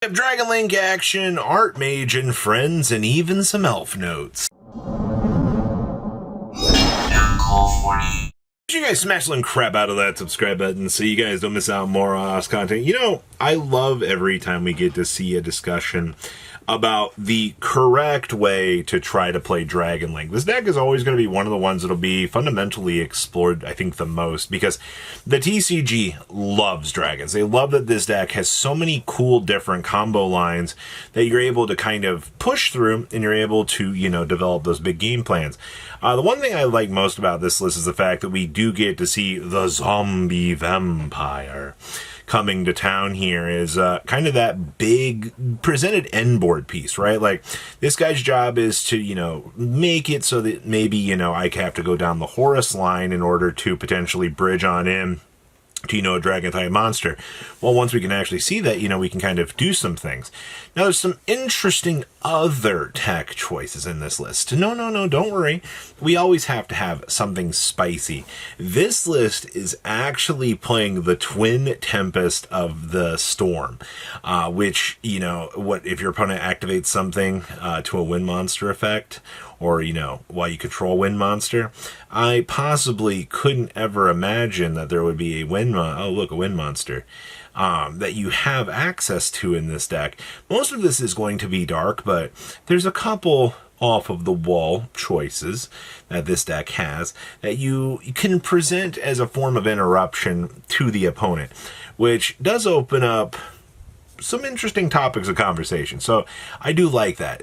We have Dragon Link action, Artmage and friends, and even some Elfnotes. You guys smash the crap out of that subscribe button so you guys don't miss out on more us content. You know, I love every time we get to see a discussion about the correct way to try to play Dragon Link. This deck is always going to be one of the ones that'll be fundamentally explored, I think, the most, because the TCG loves dragons. They love that this deck has so many cool different combo lines that you're able to kind of push through, and you're able to, you know, develop those big game plans. The one thing I like most about this list is the fact that we do get to see the zombie vampire coming to town here is kind of that big presented end board piece, right? Like, this guy's job is to, you know, make it so that maybe, you know, I have to go down the Horus line in order to potentially bridge on in to, you know, a dragon type monster. Well, once we can actually see that, you know, we can kind of do some things. Now, there's some interesting other tech choices in this list. No, don't worry. We always have to have something spicy. This list is actually playing the Twin Tempest of the Storm, which, you know, what if your opponent activates something to a wind monster effect, or, you know, while you control wind monster, I possibly couldn't ever imagine that there would be a wind monster that you have access to in this deck. Most of this is going to be dark, but there's a couple off of the wall choices that this deck has that you can present as a form of interruption to the opponent, which does open up some interesting topics of conversation. So I do like that.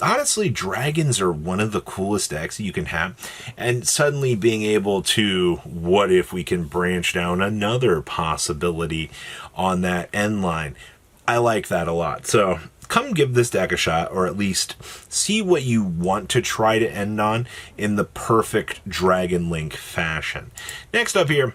Honestly, dragons are one of the coolest decks you can have, and suddenly being able to, what if we can branch down another possibility on that end line? I like that a lot. So come give this deck a shot, or at least see what you want to try to end on in the perfect Dragon Link fashion. Next up here,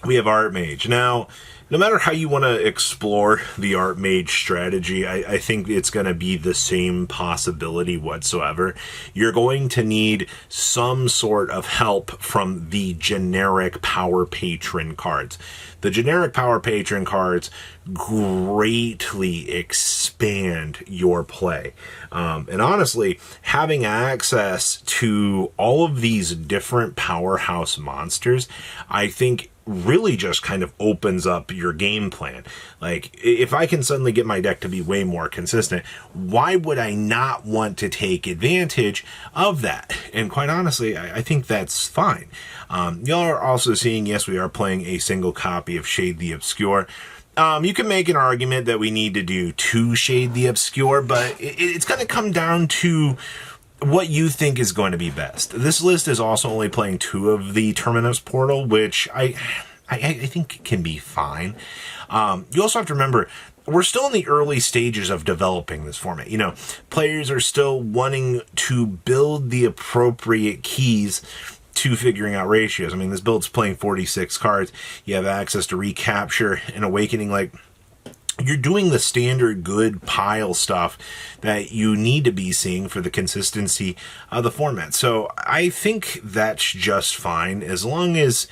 we have Artmage. Now, no matter how you want to explore the Artmage strategy, I think it's going to be the same possibility whatsoever. You're going to need some sort of help from the generic Power Patron cards. The generic Power Patron cards greatly expand your play. And honestly, having access to all of these different powerhouse monsters, I think really just kind of opens up your game plan. Like, if I can suddenly get my deck to be way more consistent, why would I not want to take advantage of that? And quite honestly, I think that's fine. Y'all are also seeing, yes, we are playing a single copy of Shade the Obscure. You can make an argument that we need to do 2 Shade the Obscure, but it's going to come down to what you think is going to be best. This list is also only playing 2 of the Terminus Portal, which I think can be fine. You also have to remember, we're still in the early stages of developing this format. You know, players are still wanting to build the appropriate keys to figuring out ratios. I mean, this build's playing 46 cards. You have access to Recapture and Awakening. Like, you're doing the standard good pile stuff that you need to be seeing for the consistency of the format. So I think that's just fine, as long as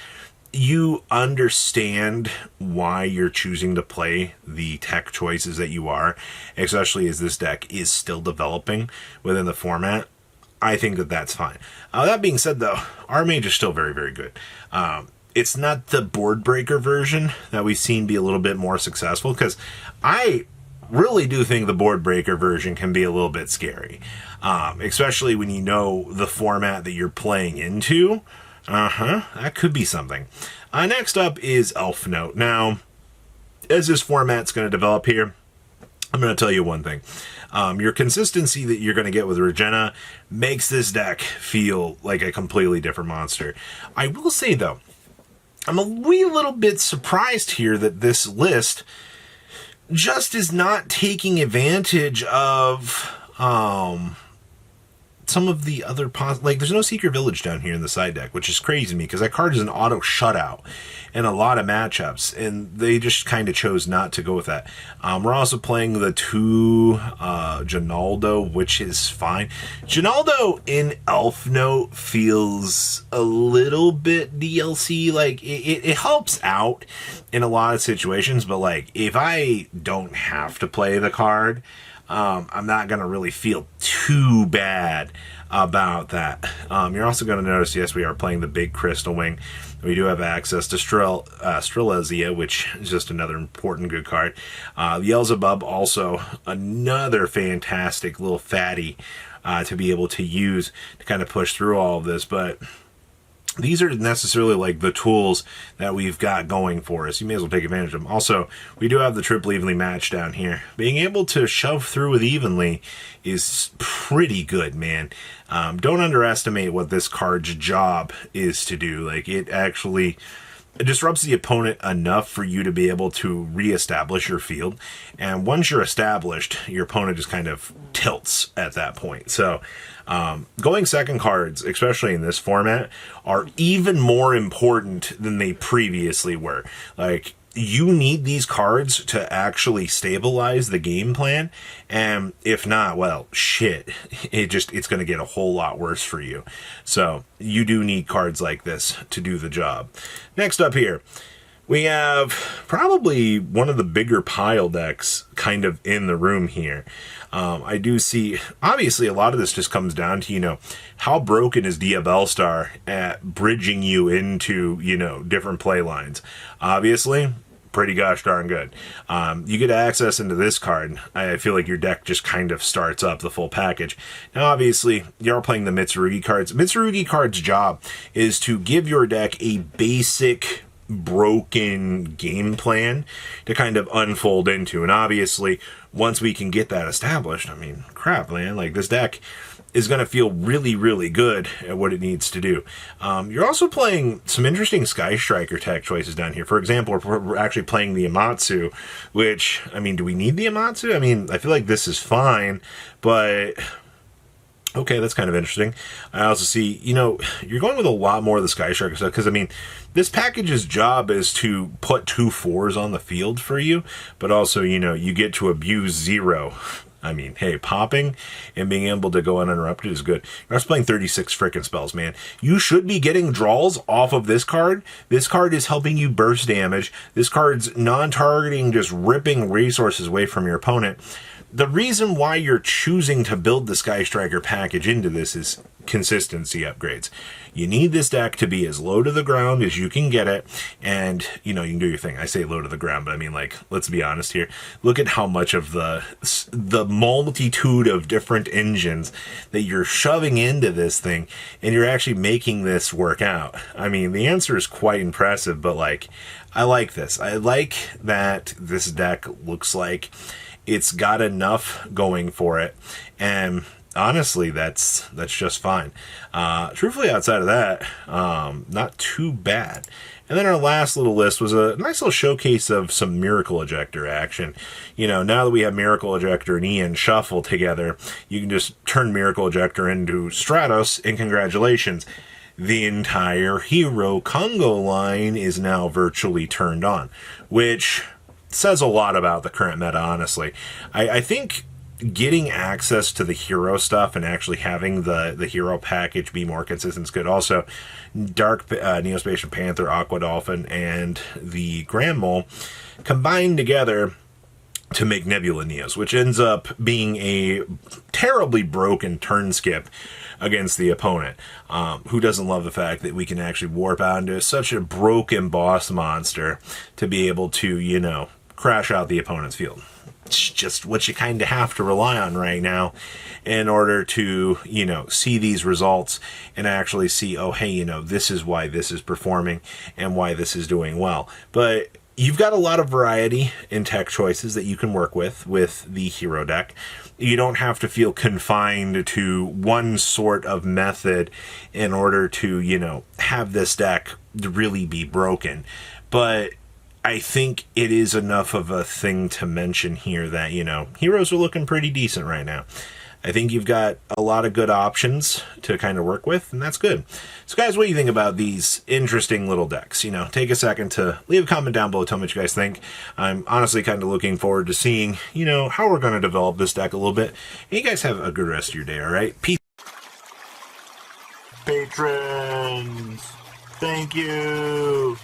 you understand why you're choosing to play the tech choices that you are, especially as this deck is still developing within the format. I think that that's fine. That being said, though, Artmage is still very, very good. It's not the board breaker version that we've seen be a little bit more successful, because I really do think the board breaker version can be a little bit scary, especially when you know the format that you're playing into. That could be something. Next up is Elfnote. Now, as this format's going to develop here, I'm going to tell you one thing. Your consistency that you're going to get with Regina makes this deck feel like a completely different monster. I will say, though, I'm a wee little bit surprised here that this list just is not taking advantage of some some of the other like there's no Secret Village down here in the side deck, which is crazy to me because that card is an auto shutout in a lot of matchups, and they just kind of chose not to go with that. We're also playing the 2 Ginaldo, which is fine. Ginaldo in Elfnote feels a little bit DLC. Like it helps out in a lot of situations, but like if I don't have to play the card, I'm not going to really feel too bad about that. You're also going to notice, yes, we are playing the big Crystal Wing. We do have access to Strelizia, which is just another important good card. Beelzebub, also another fantastic little fatty to be able to use to kind of push through all of this. But these are necessarily like the tools that we've got going for us. You may as well take advantage of them. Also, we do have the triple evenly match down here. Being able to shove through with evenly is pretty good, man. Don't underestimate what this card's job is to do. Like, it actually disrupts the opponent enough for you to be able to reestablish your field. And once you're established, your opponent just kind of tilts at that point. So going second cards, especially in this format, are even more important than they previously were. Like, you need these cards to actually stabilize the game plan, and if not, well, shit, it's going to get a whole lot worse for you. So you do need cards like this to do the job. Next up here, we have probably one of the bigger pile decks kind of in the room here. I do see, obviously, a lot of this just comes down to, how broken is Diabellstar at bridging you into, different play lines. Obviously, pretty gosh darn good. You get access into this card. I feel like your deck just kind of starts up the full package. Now, obviously, you're playing the Mitsurugi cards. Mitsurugi card's job is to give your deck a basic broken game plan to kind of unfold into. And obviously, once we can get that established, I mean, crap, man, like this deck is going to feel really, really good at what it needs to do. You're also playing some interesting Sky Striker tech choices down here. For example, we're actually playing the Amatsu, which, I mean, do we need the Amatsu? I mean, I feel like this is fine, but okay, that's kind of interesting. I also see, you're going with a lot more of the Sky Striker stuff, because, I mean, this package's job is to put 2 4s on the field for you, but also, you get to abuse 0. I mean, hey, popping and being able to go uninterrupted is good. You're also playing 36 frickin' spells, man. You should be getting draws off of this card. This card is helping you burst damage. This card's non-targeting, just ripping resources away from your opponent. The reason why you're choosing to build the Sky Striker package into this is consistency upgrades. You need this deck to be as low to the ground as you can get it, and, you can do your thing. I say low to the ground, but I mean, like, let's be honest here. Look at how much of the multitude of different engines that you're shoving into this thing, and you're actually making this work out. I mean, the answer is quite impressive, but, like, I like this. I like that this deck looks like it's got enough going for it, and honestly, that's just fine. Truthfully, outside of that, not too bad. And then our last little list was a nice little showcase of some Miracle Ejector action. Now that we have Miracle Ejector and Ian Shuffle together, you can just turn Miracle Ejector into Stratos, and congratulations. The entire Hero Congo line is now virtually turned on, which says a lot about the current meta, honestly. I think getting access to the hero stuff and actually having the hero package be more consistent is good. Also, Dark Neo-Spacian Panther, Aqua Dolphin, and the Grand Mole combined together to make Nebula Neos, which ends up being a terribly broken turn skip against the opponent. Who doesn't love the fact that we can actually warp out into such a broken boss monster to be able to, crash out the opponent's field? It's just what you kind of have to rely on right now in order to, see these results and actually see, oh, hey, this is why this is performing and why this is doing well. But you've got a lot of variety in tech choices that you can work with the hero deck. You don't have to feel confined to one sort of method in order to, have this deck really be broken. But I think it is enough of a thing to mention here that, heroes are looking pretty decent right now. I think you've got a lot of good options to kind of work with, and that's good. So guys, what do you think about these interesting little decks? You know, take a second to leave a comment down below, tell me what you guys think. I'm honestly kind of looking forward to seeing, you know, how we're going to develop this deck a little bit. And you guys have a good rest of your day, all right? Peace. Patrons, thank you.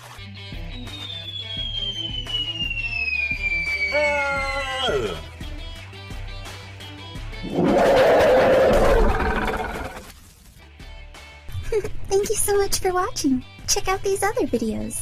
Thank you so much for watching. Check out these other videos.